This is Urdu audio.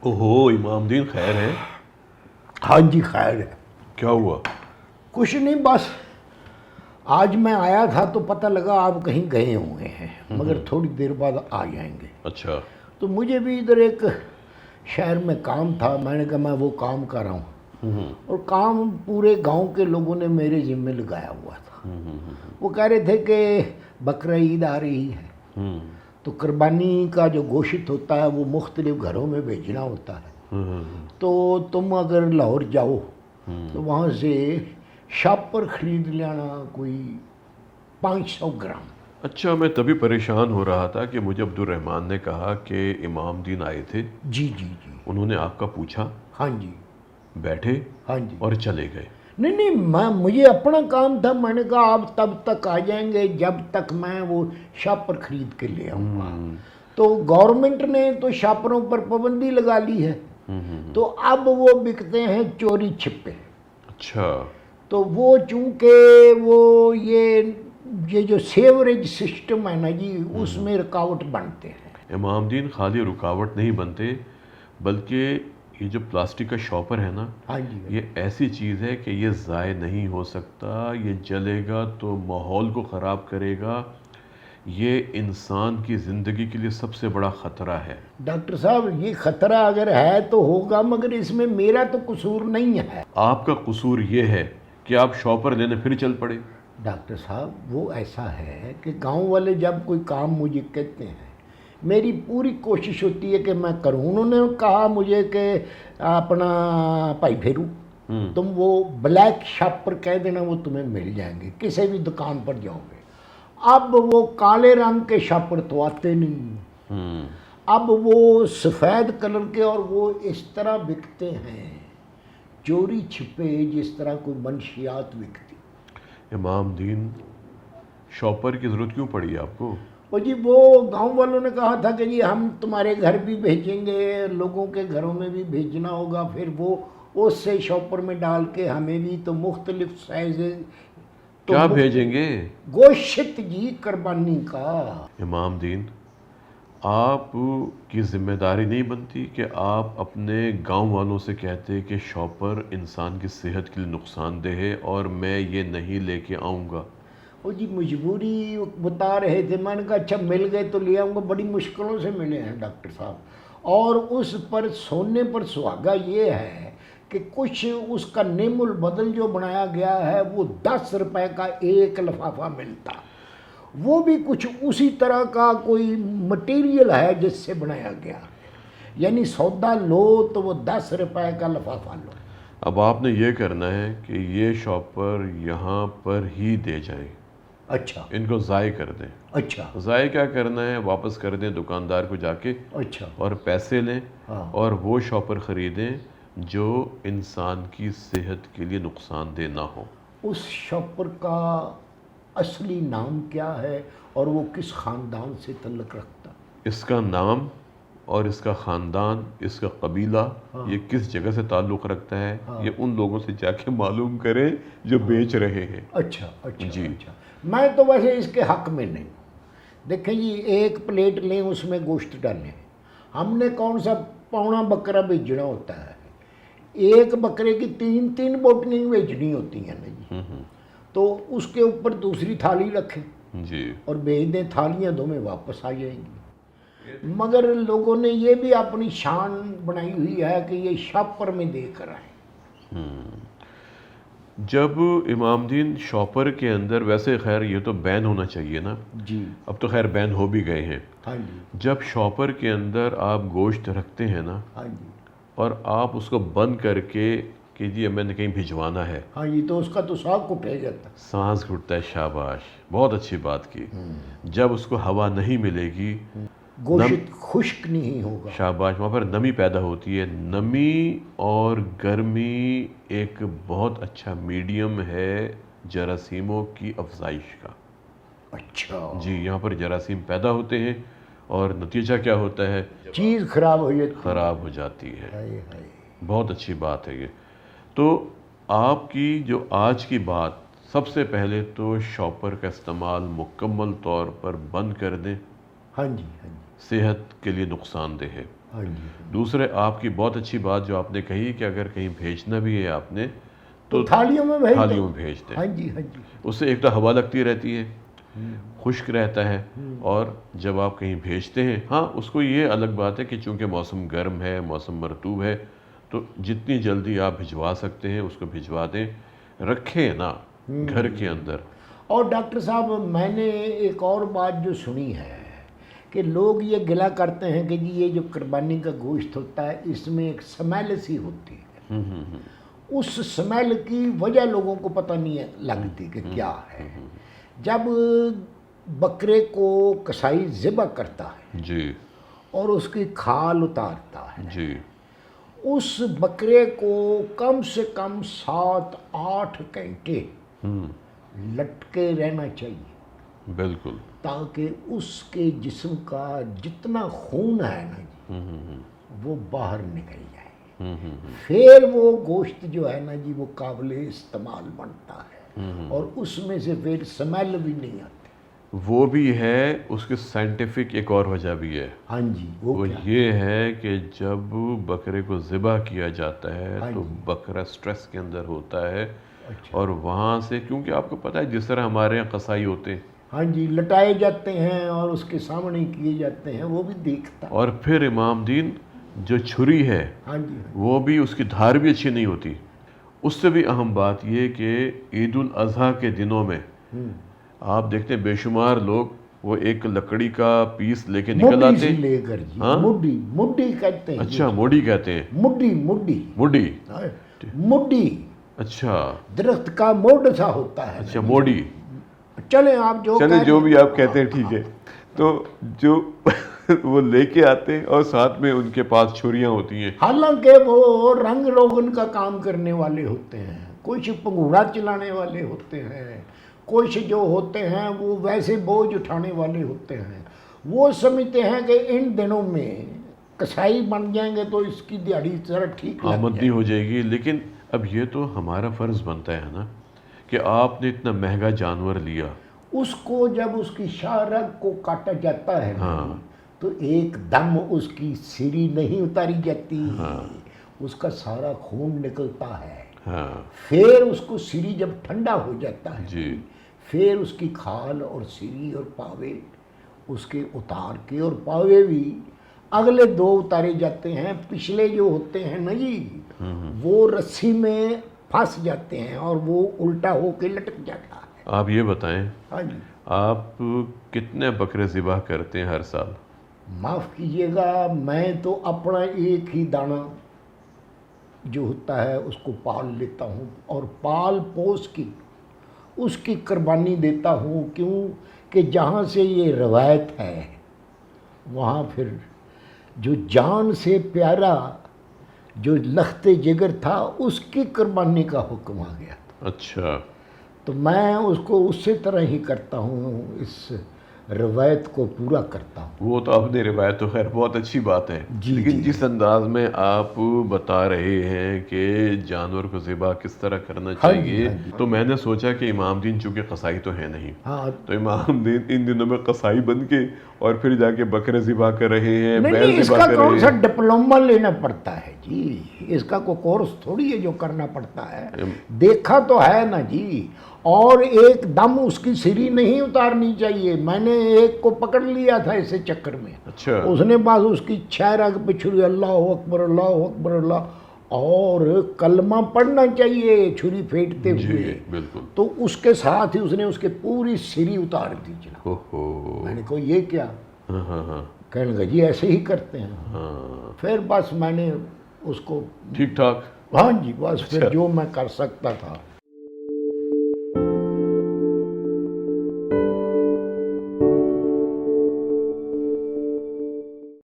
اوہو امام دین خیر ہے؟ ہاں جی خیر ہے. کیا ہوا؟ کچھ نہیں، بس آج میں آیا تھا تو پتہ لگا آپ کہیں گئے ہوئے ہیں، مگر تھوڑی دیر بعد آ جائیں گے. اچھا. تو مجھے بھی ادھر ایک شہر میں کام تھا، میں نے کہا میں وہ کام کر رہا ہوں، اور کام پورے گاؤں کے لوگوں نے میرے ذمہ لگایا ہوا تھا. وہ کہہ رہے تھے کہ بقرہ عید آ رہی ہے تو قربانی کا جو گوشت ہوتا ہے وہ مختلف گھروں میں بھیجنا ہوتا ہے، تو تم اگر لاہور جاؤ تو وہاں سے شاپ پر خرید لینا کوئی 500 گرام. اچھا، میں تبھی پریشان ہو رہا تھا کہ مجھے عبد الرحمن نے کہا کہ امام دین آئے تھے. جی جی جی. انہوں نے آپ کا پوچھا، ہاں جی. بیٹھے ہاں جی. اور چلے گئے. نہیں نہیں، مجھے اپنا کام تھا، میں نے کہا آپ تب تک آ جائیں گے جب تک میں وہ شاپر خرید کے لے آؤں گا. تو گورنمنٹ نے تو شاپروں پر پابندی لگا لی ہے، تو اب وہ بکتے ہیں چوری چھپے. اچھا. تو وہ چونکہ وہ یہ جو سیوریج سسٹم ہے نا جی، اس میں رکاوٹ بنتے ہیں. امام دین خالی رکاوٹ نہیں بنتے، بلکہ یہ جو پلاسٹک کا شاپر ہے نا، ہاں جی. یہ ایسی چیز ہے کہ یہ ضائع نہیں ہو سکتا. یہ جلے گا تو ماحول کو خراب کرے گا. یہ انسان کی زندگی کے لیے سب سے بڑا خطرہ ہے. ڈاکٹر صاحب یہ خطرہ اگر ہے تو ہوگا، مگر اس میں میرا تو قصور نہیں ہے. آپ کا قصور یہ ہے کہ آپ شاپر لینے پھر چل پڑے. ڈاکٹر صاحب وہ ایسا ہے کہ گاؤں والے جب کوئی کام مجھے کہتے ہیں، میری پوری کوشش ہوتی ہے کہ میں کروں. انہوں نے کہا مجھے کہ اپنا بھائی پھیرو تم وہ بلیک شاپر کہہ دینا، وہ تمہیں مل جائیں گے کسی بھی دکان پر جاؤ گے. اب وہ کالے رنگ کے شاپر تو آتے نہیں، اب وہ سفید کلر کے، اور وہ اس طرح بکتے ہیں چوری چھپے جس طرح کوئی منشیات بکتی. امام دین شاپر کی ضرورت کیوں پڑی آپ کو؟ اور جی وہ گاؤں والوں نے کہا تھا کہ جی ہم تمہارے گھر بھی بھیجیں گے، لوگوں کے گھروں میں بھی بھیجنا ہوگا، پھر وہ اس سے شاپر میں ڈال کے ہمیں بھی تو مختلف سائز. کیا بھیجیں گے؟ گوشت جی، قربانی کا. امام دین آپ کی ذمہ داری نہیں بنتی کہ آپ اپنے گاؤں والوں سے کہتے کہ شاپر انسان کی صحت کے لیے نقصان دہ ہے اور میں یہ نہیں لے کے آؤں گا؟ وہ جی مجبوری بتا رہے تھے، میں نے کہا اچھا مل گئے تو لے آؤں گا. بڑی مشکلوں سے ملے ہیں ڈاکٹر صاحب، اور اس پر سونے پر سہاگا یہ ہے کہ کچھ اس کا نعم البدل جو بنایا گیا ہے وہ 10 روپے کا ایک لفافہ ملتا، وہ بھی کچھ اسی طرح کا کوئی مٹیریل ہے جس سے بنایا گیا ہے. یعنی سودا لو تو وہ 10 روپے کا لفافہ لو. اب آپ نے یہ کرنا ہے کہ یہ شاپر یہاں پر ہی دے جائیں. اچھا. ان کو ضائع کر دیں. اچھا. ضائع کیا کرنا ہے، واپس کر دیں دکاندار کو جا کے. اچھا. اور پیسے لیں ہاں. اور وہ شاپر خریدیں جو انسان کی صحت کے لیے نقصان دہ نہ ہو. اس شاپر کا اصلی نام کیا ہے اور وہ کس خاندان سے تعلق رکھتا؟ اس کا نام اور اس کا خاندان، اس کا قبیلہ، یہ کس جگہ سے تعلق رکھتا ہے، یہ ان لوگوں سے جا کے معلوم کریں جو بیچ رہے ہیں. اچھا اچھا. جی. اچھا. میں تو ویسے اس کے حق میں نہیں. دیکھیں جی، ایک پلیٹ لیں اس میں گوشت ڈالیں، ہم نے کون سا پونا بکرا بھیجنا ہوتا ہے، ایک بکرے کی 3 بوٹیاں بھیجنی ہوتی ہیں نا جی، تو اس کے اوپر دوسری تھالی رکھیں جی اور بھیج دیں، تھالیاں دو میں واپس آ جائیں گی. مگر لوگوں نے یہ بھی اپنی شان بنائی ہوئی ہے کہ یہ شاپر میں دے کر آئیں. جب امام دین شاپر کے اندر، ویسے خیر یہ تو بین ہونا چاہیے نا، جی. اب تو خیر بین ہو بھی گئے ہیں. ہاں جی. جب شاپر کے اندر آپ گوشت رکھتے ہیں نا، ہاں جی. اور آپ اس کو بند کر کے کہ جی میں نے کہیں بھجوانا ہے، ہاں جی، تو اس کا تو سانس اٹھے جاتا ہے. سانس گھٹتا ہے. شاباش، بہت اچھی بات کی. جب اس کو ہوا نہیں ملے گی، گوشت خشک نہیں ہوگا. شاباش، وہاں پر نمی پیدا ہوتی ہے. نمی اور گرمی ایک بہت اچھا میڈیم ہے جراثیموں کی افزائش کا. اچھا. جی، یہاں پر جراثیم پیدا ہوتے ہیں اور نتیجہ کیا ہوتا ہے؟ چیز خراب ہو جاتی ہے. خراب ہو جاتی ہے. ہائے ہائے. بہت اچھی بات ہے یہ. تو آپ کی جو آج کی بات، سب سے پہلے تو شاپر کا استعمال مکمل طور پر بند کر دیں. ہاں جی. ہاں جی. صحت کے لیے نقصان دہ ہے. ہاں جی دوسرے آپ کی بہت اچھی بات جو آپ نے کہی کہ اگر کہیں بھیجنا بھی ہے آپ نے تو تھالیوں میں بھیج تھالیوں دو۔ میں بھیج دیں، ہاں جی ہاں جی اس سے ایک تو ہوا لگتی رہتی ہے، خشک رہتا ہے، اور جب آپ کہیں بھیجتے ہیں، ہاں اس کو یہ الگ بات ہے کہ چونکہ موسم گرم ہے، موسم مرطوب ہے، تو جتنی جلدی آپ بھجوا سکتے ہیں اس کو بھجوا دیں، رکھیں نا گھر کے اندر۔ اور ڈاکٹر صاحب میں نے ایک اور بات جو سنی ہے کہ لوگ یہ گلا کرتے ہیں کہ جی یہ جو قربانی کا گوشت ہوتا ہے اس میں ایک سمیل سی ہوتی ہے، اس سمیل کی وجہ لوگوں کو پتہ نہیں ہے لگتی کہ کیا ہے۔ جب بکرے کو کسائی ذبح کرتا ہے جی اور اس کی کھال اتارتا ہے، جی اس بکرے کو کم سے کم 7-8 گھنٹے لٹکے رہنا چاہیے، بالکل، تاکہ اس کے جسم کا جتنا خون ہے نا جی وہ باہر نکل جائے، پھر وہ گوشت جو ہے نا جی وہ قابل استعمال بنتا ہے، اور اس میں سے پھر سمیل بھی نہیں آتی۔ وہ بھی ہے، اس کی سائنٹیفک ایک اور وجہ بھی ہے، ہاں جی وہ کیا؟ یہ ہے کہ جب بکرے کو ذبح کیا جاتا ہے ہاں تو جی۔ بکرا سٹریس کے اندر ہوتا ہے، اچھا، اور وہاں سے کیونکہ آپ کو پتہ ہے جس طرح ہمارے یہاں قصائی ہوتے ہیں، ہاں جی لٹائے جاتے ہیں اور اس کے سامنے کیے جاتے ہیں، وہ بھی دیکھتا۔ اور پھر امام دین جو چھری ہے ہاں جی وہ بھی اس کی دھار بھی اچھی نہیں ہوتی۔ اس سے بھی اہم بات یہ کہ عید الاضحیٰ کے دنوں میں آپ دیکھتے ہیں بے شمار لوگ وہ ایک لکڑی کا پیس لے کے نکل مڈی آتے سی ہیں۔ لے کر جی، ہاں؟ مڈی کہتے ہیں اچھا موڑی کہتے ہیں، مڈی مڈی اچھا درخت کا موڈ سا ہوتا ہے۔ اچھا موڑی، چلیں آپ جو چلے کہہ جو رہے بھی آپ کہتے ہیں ٹھیک ہے۔ تو جو وہ لے کے آتے ہیں اور ساتھ میں ان کے پاس چھریاں ہوتی ہیں، حالانکہ وہ رنگ روغن کا کام کرنے والے ہوتے ہیں، کچھ پنگوڑا چلانے والے ہوتے ہیں، کچھ جو ہوتے ہیں وہ ویسے بوجھ اٹھانے والے ہوتے ہیں، وہ سمجھتے ہیں کہ ان دنوں میں کسائی بن جائیں گے تو اس کی دیہڑی ذرا ٹھیک لگ آمدنی جائے۔ ہو جائے گی۔ لیکن اب یہ تو ہمارا فرض بنتا ہے نا کہ آپ نے اتنا مہنگا جانور لیا، اس کو جب اس کی شاہ رگ کو کاٹا جاتا ہے نا ہاں۔ تو ایک دم اس کی سری نہیں اتاری جاتی، اس کا سارا خون نکلتا ہے، ہاں پھر اس کو سری جب ٹھنڈا ہو جاتا ہے جی، پھر اس کی کھال اور سری اور پاوے اس کے اتار کے، اور پاوے بھی اگلے 2 اتارے جاتے ہیں، پچھلے جو ہوتے ہیں نا جی وہ رسی میں پھنس جاتے ہیں اور وہ الٹا ہو کے لٹک جاتا ہے۔ آپ یہ بتائیں ہاں جی آپ کتنے بکرے ذبح کرتے ہیں ہر سال؟ معاف کیجیے گا، میں تو اپنا ایک ہی دانہ جو ہوتا ہے اس کو پال لیتا ہوں اور پال پوس کی اس کی قربانی دیتا ہوں، کیوں کہ جہاں سے یہ روایت ہے وہاں پھر جو جان سے پیارا جو لخت جگر تھا اس کی قربانی کا حکم آ گیا، اچھا، تو میں اس کو اسی طرح ہی کرتا ہوں، اس روایت کو پورا کرتا ہوں۔ وہ تو اپنی روایت تو خیر بہت اچھی بات ہے، جی لیکن جی جس انداز میں آپ بتا رہے ہیں کہ جانور کو ذبح کس طرح کرنا ہاں جی، چاہیے، ہاں جی۔ تو میں نے سوچا کہ امام دین چونکہ قصائی تو ہے نہیں، ہاں تو امام دین ان دنوں میں قصائی بن کے اور پھر جا کے بکرے ذبح کر رہے ہیں، نہیں بیل اس ذبح کا کر کون رہے سا ہیں۔ ڈپلوما لینا پڑتا ہے جی، اس کا کوئی کورس تھوڑی ہے جو کرنا پڑتا ہے، دیکھا تو ہے نا جی، اور ایک دم اس کی سری نہیں اتارنی چاہیے۔ میں نے ایک کو پکڑ لیا تھا اسے چکر میں، اچھا، اس نے بس اس کی 6 رگ پہ چھری اللہ اکبر اللہ اکبر اللہ، اور کلمہ پڑھنا چاہیے چھری پھینٹتے جی ہوئے، بالکل، تو اس کے ساتھ ہی اس نے اس کے پوری سری اتار دی جناب۔ اوہو، میں نے کہا یہ کیا؟ ہاں ہاں ہاں کہنے لگا جی ایسے ہی کرتے ہیں۔ ہاں، پھر بس میں نے اس کو، ٹھیک ٹھاک، ہاں جی بس پھر جو میں کر سکتا تھا